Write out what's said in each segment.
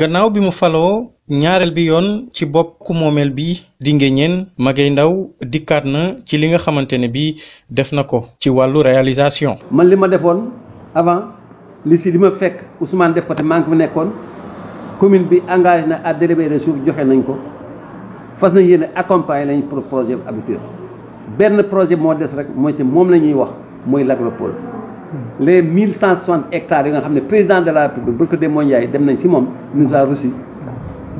gannaaw bi mu faloo ñaareel bi yoon ci bopp ku moomeel bi di Nguéniène Magueye Ndao dikkaat na ci li nga xamante ne bi def na ko ci wàllu réalisation. man li ma defoon avant li si li ma fekk Ousmane def ko te maa ngi fi nekkoon commune bi engagé na à délibéré suuf joxe nañ ko fas nañ yéene accompagner lañ pour projet Habitur benn projet moo des rek mooy ci moom la ñuy wax mooy l'agropole. Les 1160 hectares yi nga xam ne président de la République Barthélémy Dias Ndiaye dem nañ ci moom nous a reçu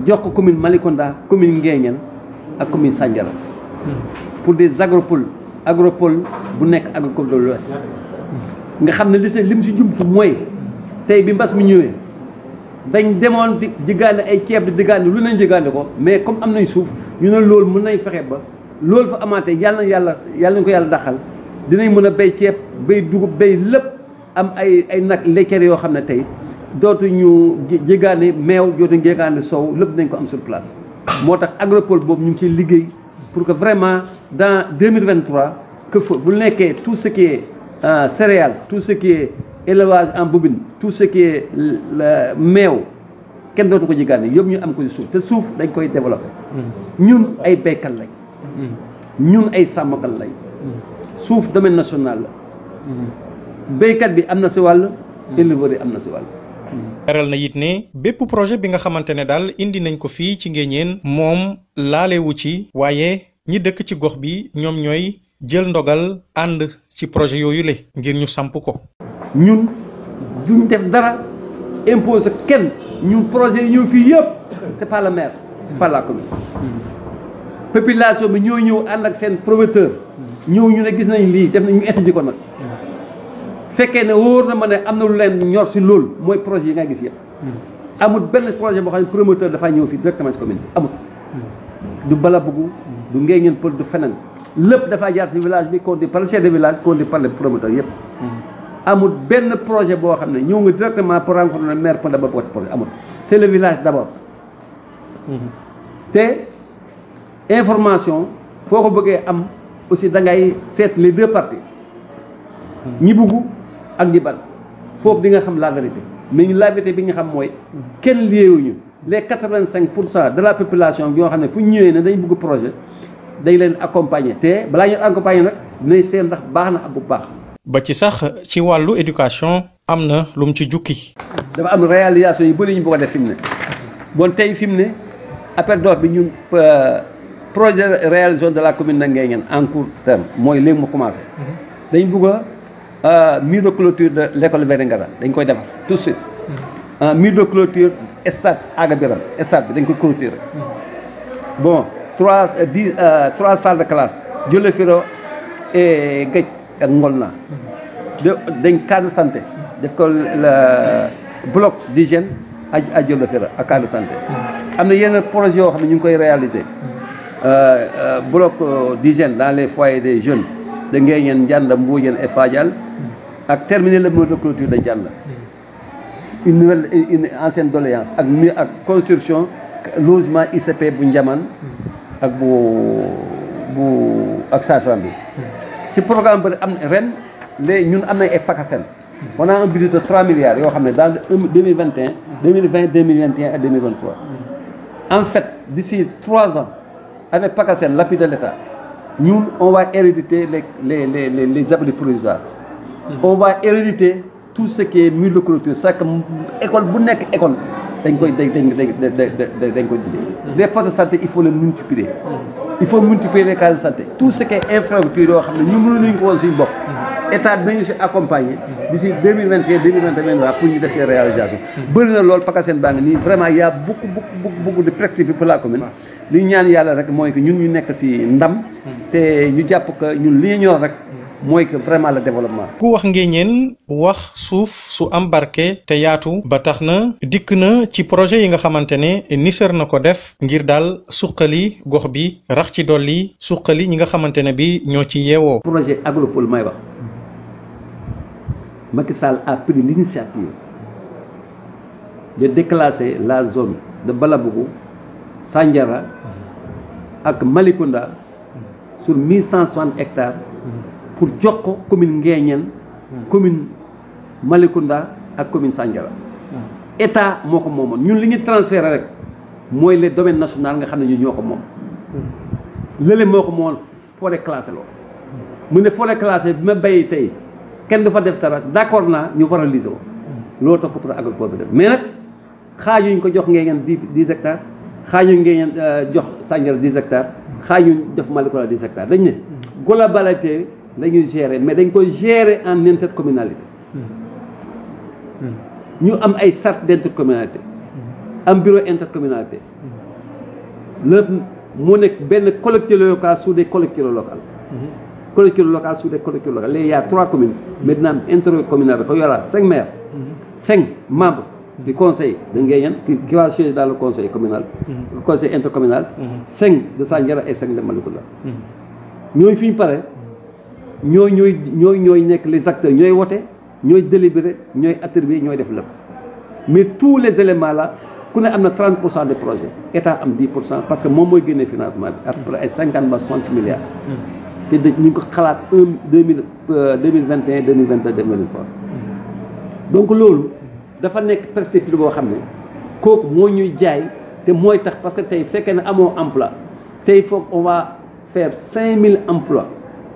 jox ko commune Malicounda commune Nguéniène ak commune Sandiara pour des agropole bu nekk agropole de l'Ouest nga xam ne li mu si jumtu mooy tey bi mbas mi ñëwee dañ demoon di jëgaane ay ceeb di jëgaane lu nañ jëgaane ko mais comme am nañ suuf ñu ne loolu mën nañ fexe ba loolu fa amaatee yàlla nañ ko yàlla daxal dinañ mën a béy ceeb béy dugub béy lépp am ay nag laitière yoo xam ne tey dootuñu jégaane meew dootuñu jégaane soow lépp nañ ko am sur place. moo tax agropole boobu ñu ngi ciy liggéey pour que vraiment dans 2023 que bu nekkee tout ce qui est céréales tout ce qui est élevage en bovine tout ce qui est meew kenn dootu ko jégaane yëpp ñu am ko ci suuf te suuf dañ koy développé. ñun ay béykat lañ. ñun ay sàmmkat lañ. suuf domaine national la béykat bi am na si wàll éleveur yi am na si wàll. leeral na it ne bépp projet bi nga xamante ne daal indi nañ ko fii ci Nguéniène moom laalewu ci waaye ñi dëkk ci gox bi ñoom ñooy jël ndogal ànd ci projet yooyu le ngir ñu samp ko. ñun duñ def dara imposé kenn ñun projet yi ñëw fii yëpp c'est pas le maire c'est pas la commune. population bi ñoo ñëw ànd ak seen promoteur ñëw ñu ne gis nañ lii def nañ ñu étudier ko nag fekkee ne wóor na ma ne am na lu leen ñor si loolu mooy projet yi nga gis yëpp amul benn projet boo xam ne promoteur dafaa ñëw fii directement si commune bi amul du Balabougou du Nguéniène Peulh du feneen lépp dafaa jaar si village bi conduit par le chef de village conduit par le promoteur yëpp amul benn projet boo xam ne ñëw nga directement pour rencontrer le maire pour d'abord projet amul c'est le village d'abord te information foo ko bëggee am aussi da ngay seet les deux parties ñi bugg ak ñi ban foofu di nga xam la vérité mais ñu la vérité bi nga xam mooy kenn liéewuñu les 85% de la population yoo xam ne fu ñu ñëwee ne dañ bugg projet dañ leen accompagner te balaa ñu accompagner nag dinañ seet ndax baax na ak bu baax. ba ci sax ci wàllu éducation am na lu mu ci jukki. dafa am réalisation yu bëri ñu bëgg a def fi mu ne bon tey fi mu ne appel d'offre bi ñun. projet réalisation de la commune de Nguéniène en court terme mooy léegi mu commencé dañ bugg a mur de clôture de l'école Vélingara dañ koy defar tout de suite mur de clôture stade Aga Biram stade bi dañ koy clôturer bon 3 salles de classe Jële Firo et Géej ak Ngolna dañ case de santé def ko le bloc d'hygiène a Jële Firo ak case de santé am na yenn projet yoo xam ne ñu ngi koy réaliser bloc d'hygiène dans les foyers des jeunes de Nguéniène Ndianda Mbodiène et Fadial ak terminer le mur de clôture de Ndianda une ancienne doléance ak construction logement ICP bu Ndiamane ak ak sage-femme bi si programme bi am ren léegi ñun am nañ ay PACASEN on a un budget de 3 milliards yoo xam ne dans 2021 2020 2021 et 2023 en fait d'ici 3 ans avec PACASEN, l'appui de l'État, nous, on va hériter les abris provisoires. On va hériter tout ce qui est mur de clôture. C'est que l'école, école, les postes de santé, il faut les multiplier. Il faut multiplier les cas de santé. Tout ce qui est infrastructure, nous devons l'État nous accompagner d'ici 2021-2021 pour nous faire ces réalisations. Vraiment, il y a beaucoup de perspectives pour la commune. Li ñaan yàlla rek mooy que ñun ñu nekk ci ndam te ñu jàpp que ñun li ñor rek mooy que vraiment le développement. ku wax Nguéniène wax suuf su am barke te yaatu ba tax na dikk na ci projet yi nga xamante ne nisër na ko def ngir daal suqali gox bi rax ci dolli suqali ñi nga xamante ne bi ñoo ci yeewoo. projet agropole may wax Macky Sall a pris l'initiative de déclasser la zone de Balabougou Sandiara ak Malicounda sur 1160 hectares pour jox ko commune Nguéniène commune Malicounda ak commune Sandiara état moo ko moomoon ñun li ñu transféré rek mooy les domaines nationaux nga xam ne ñun ñoo ko moom lële moo ko moomoon forêt classée loo mu ne forêt classée bi ma béy tey kenn du fa def dara d'accord naa ñu valoriser ko loolu tax pour agricole bi def mais nag xaajuñ ko jox ngeen 10 hectares xaajuñ ngeen jox Sandiara 10 hectares xaajuñ def Malicounda 10 hectares dañ ne globalité dañuy gérer mais dañ koy gérer en intercommunalité ñu am ay charte d'intercommunalité am bureau intercommunalité lépp mu nekk benn collectivité locale sous des collectivités locales collectivité locale sous des collectivités locales léegi y a 3 communes mais dina am intercommunalité dafa yoraa 5 maires 5 membres du conseil de Nguéniène qui va siéger dans le conseil communal le conseil intercommunal 5 de Sandiara et 5 de Malicounda ñooñu fi ñu pare ñooy nekk les acteurs ñooy wote ñooy délibéré ñooy attribué ñooy def lépp mais tous les éléments là ku ne am na 30% des projets état am 10% parce que moom mooy génnee financement bi après ay 50 ba 60 milliards te ñu ngi ko xalaat 2021 2022 2023 donc loolu dafa nekk perspective boo xam ne kooku moo ñuy jaay te mooy tax parce que tey fekkee ne amoo emploi tey foog on va faire 5000 emplois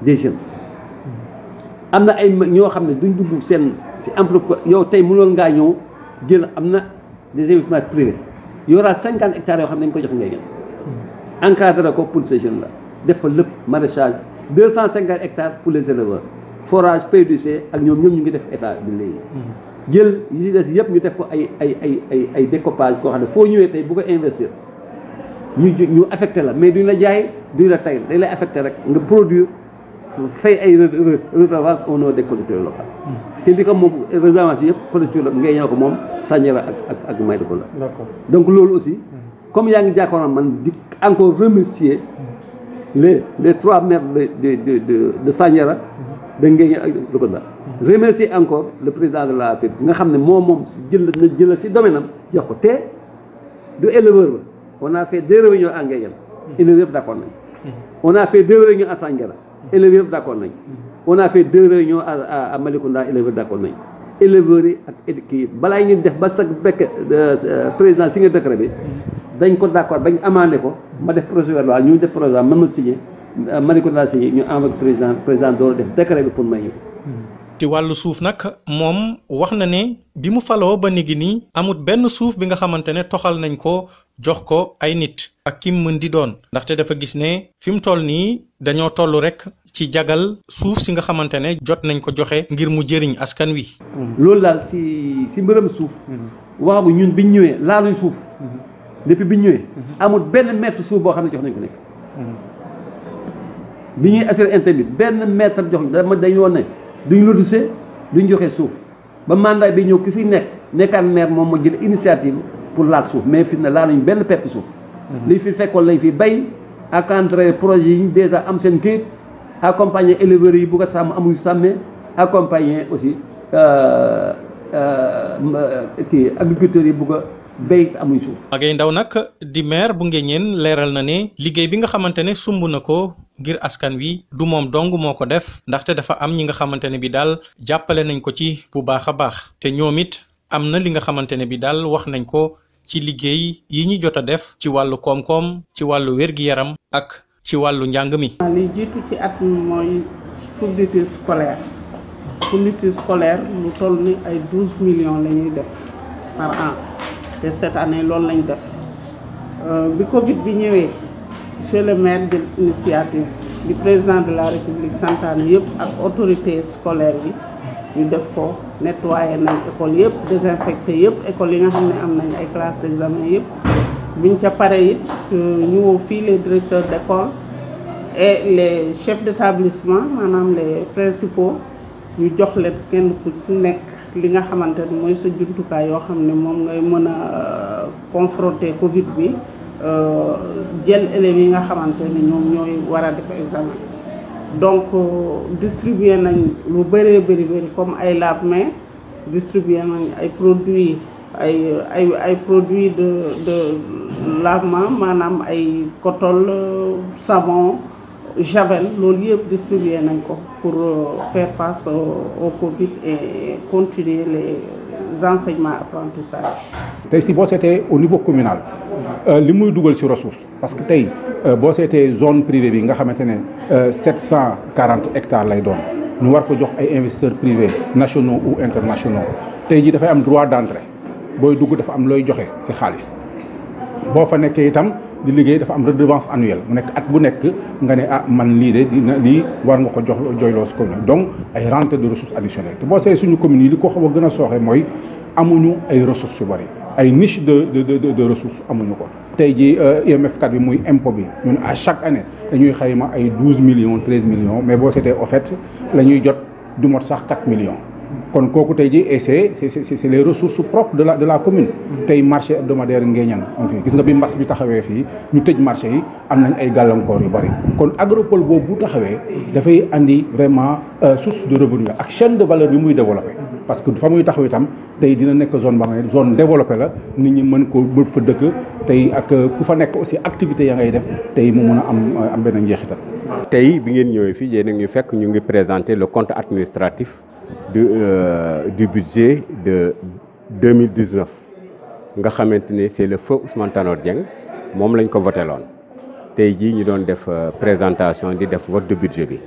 des jeunes am na ay ñoo xam ne duñ dugg seen si emploi yow tey mënoon ngaa ñëw jël am na des investissements privés y aura 50 hectares yoo xam ne dañ ko jox ngay gën encadré ko pour ces jeunes là def fa lépp maraîchage 250 hectares pour les éleveurs forage PUDC ak ñoom ñu ngi def état bi léegi jël yi si des yëpp ñu def ko ay découpage koo xam ne foo ñëwee tey bu ko investir ñu affecté la mais duñ la jaay duñ la tayal dañ lay affecté rek nga produire fay ay redevance au nom des collectivités locales te di ko moom redevance yëpp collectivité ngay ñëw ko moom Sandiara ak Malicounda donc loolu aussi comme yaa ngi jàkkoon man di encore remercier les 3 maires de Sandiara de Nguéniène ak Malicounda remercier encore le président de la République nga xam ne moom jël si domaine am jox ko te du éleveur ba on a fait 2 réunions à Nguéniène éleveurs yëpp d'accord nañ on a fait 2 réunions à Sandiara éleveurs yëpp d'accord nañ on a fait 2 réunions à Malicounda éleveurs d'accord nañ éleveurs yi ak kii balaa ñu def ba sax bekk président signé décret bi dañ ko d'accord bañ amandé ko ma def projet verbal ñu def projet man ma signé Malicounda signé ñu envoyé président door def décret bi pour may ñu ci wàllu suuf nag moom wax na ne bi mu faloo ba nigi nii amut benn suuf bi nga xamante ne toxal nañ ko jox ko ay nit ak kim mën di doon ndaxte dafa gis ne fi mu toll nii dañoo toll rek ci jagal suuf si nga xamante ne jot nañ ko joxe ngir mu jëriñ askan wi. loolu daal si mbiram suuf. waxagu ñun biñ ñëwee laaluñ suuf. depuis biñ ñëwee. amul benn mètre suuf boo xam ne jox nañ ko nekk. bi ñuy assurer intérim bi benn mètre jox dañu woon ne duñ lotissé duñ joxe suuf ba mandat bi ñëw ki fi nekkaan maire moom moo jël initiative pour laal suuf mais fi ne laaluñ benn pepp suuf. li fi fekkoon lañ fi bay encadré projet yi déjà am seen këyit accompagner éleveurs yi bu ko sàmm amuñu sàmmee accompagner aussi kii agriculteurs yi bu ko béy amuñ suuf. Magaye Ndao nag di maire bu Nguéniène leeral na ne liggéey bi nga xamante ne sumb na ko ngir askan wi du moom dong moo ko def ndaxte dafa am ñi nga xamante ne bi daal jàppale nañ ko ci bu baax a baax te ñoom it am na li nga xamante ne bi daal wax nañ ko ci liggéey yi ñu jot a def ci wàllu koom-koom ci wàllu wér-gi-yaram ak ci wàllu njàng mi. li jiitu ci at mi mooy fourniture scolaire lu toll ni ay 12 millions la ñuy def par an te cette année loolu lañ def bi Covid bi ñëwee monsieur le maire de l'initiative du président de la République santaane yëpp ak autorité scolaire bi ñu def ko nettoyer nañ école yëpp désinfecté yëpp école yi nga xam ne am nañ ay classes d'examen yëpp biñ ca pare it ñu woo fii les directeurs d'école et les chefs d'établissement maanaam les principaux ñu jox leen kenn ku nekk li nga xamante ne mooy sa jumtukaay yoo xam ne moom ngay mën a confronter Covid bi jël élèves yi nga xamante ne ñoom ñooy war a def examen donc distribuer nañ lu bëree bëri comme ay lave-mains distribuer nañ ay produits ay produits de lavement maanaam ay kotol savon javel loolu yëpp distribuer nañ ko pour faire face au Covid et continuer enseignements apprentissage. tey si boo seetee au niveau communal li muy dugal si ressource parce que tey boo seetee zone privée bi nga xamante ne 740 hectares lay doon ñu war ko jox ay investisseurs privés nationaux ou internationaux tey jii dafay am droit d'entrée booy dugg dafa am looy joxe si xaalis boo fa nekkee itam di liggéey dafa am redevance annuelle mu nekk at bu nekk nga ne man lii de lii war nga ko jox jooyloo si commune donc ay rentrée de ressources additionnelles te boo seetee suñu commune yi li ko xaw a gën a sooxe mooy amuñu ay ressources yu bari ay niche de ressources amuñu ko tey jii IMF 4 bi muy impôt bi ñun à chaque année dañuy xayma ay 12 millions 13 millions mais boo seetee au fait la ñuy jot du mot sax 4 millions kon kooku tey jii et c'est les ressources propres de la commune tey marché hebdomadaire Nguéniène am fii gis nga bi mbas bi taxawee fii ñu tëj marché yi am nañ ay gàllankoor yu bari kon agropole boobu bu taxawee dafay andi vraiment source de revenu ak chaîne de valeur bi muy développé parce que fa muy taxaw itam tey dina nekk zone ba nga ne zone développée la nit ñi mën ko mën fa dëkk tey ak ku fa nekk aussi activité ya ngay def tey mu mun a am benn njeexital. tey bi ngeen ñëwee fii yéen a ngi fekk ñu ngi présenter le compte administratif du budget de 2019 nga xamante ne c'est le feu Ousmane Tanor Dieng moom lañ ko voté loon tey jii ñu doon def présentation di def vote de budget bi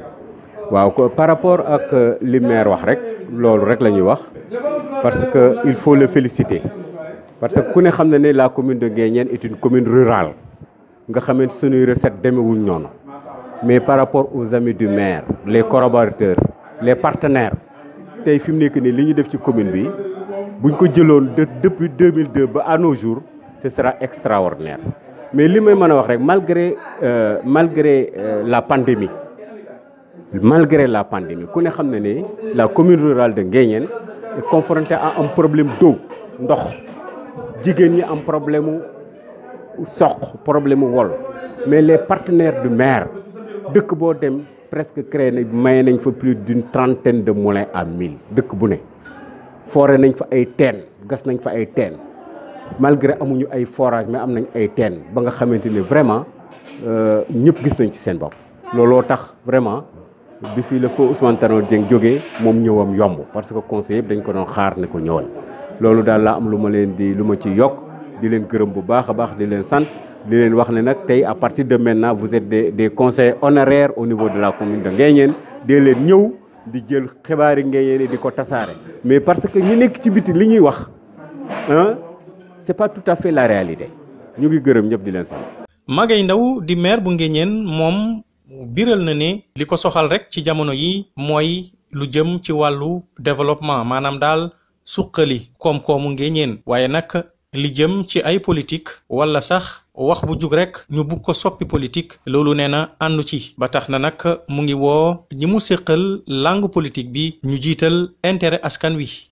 waaw ko par rapport ak li maire wax rek loolu rek la ñuy wax parce que il faut le féliciter parce que ku ne xam na ne la commune de Nguéniène est une commune rurale nga xamante suñuy recette demewuñ noonu mais par rapport aux amis du maire les collaborateurs les partenaires tey fi mu nekk nii li ñu def ci commune bi buñ ko jëloon depuis 2002 ba à nos jours ce sera extraordinaire mais li may mën a wax rek malgré la pandémie ku ne xam na ne la commune rurale de Nguéniène est confrontée à un problème d'eau ndox jigéen ñi am problème mu problème mu wol mais les partenaires du maire dëkk boo dem presque créé na maye nañ fa plus d'une trentaine de moulins à 1000 dëkk bu ne foré nañ fa ay teen gas nañ fa ay teen malgré amuñu ay forage mais am nañ ay teen ba nga xamante ne vraiment ñëpp gis nañ ci seen bopp looloo tax vraiment bi fii la fa Ousmane Tanor Dieng jógee moom ñëwam yomb parce que conseil yëpp dañ ko doon xaar ne ko ñëwal loolu daal laa am lu ma ci yokk di leen gërëm bu baax a baax di leen sant di leen wax ne nag tey à partir de maintenant vous êtes des conseillers honoraires au niveau de la commune de Nguéniène di leen ñëw di jël xibaari Nguéniène di ko tasaare mais parce que ñi nekk ci biti li ñuy wax c'est pas tout à fait la réalité ñu ngi gërëm ñëpp di leen sant. Magaye Ndao di maire bu Nguéniène moom biral na ne li ko soxal rek ci jamono yi mooy lu jëm ci wàllu développement maanaam daal suqali koom-koomu Nguéniène waaye nag li jëm ci ay politique wala sax wax bu jug rek ñu bugg ko soppi politique loolu nee na àndu ci ba tax na nag mu ngi woo ñi mu séqal langue politique bi ñu jiital intérêt askan wi.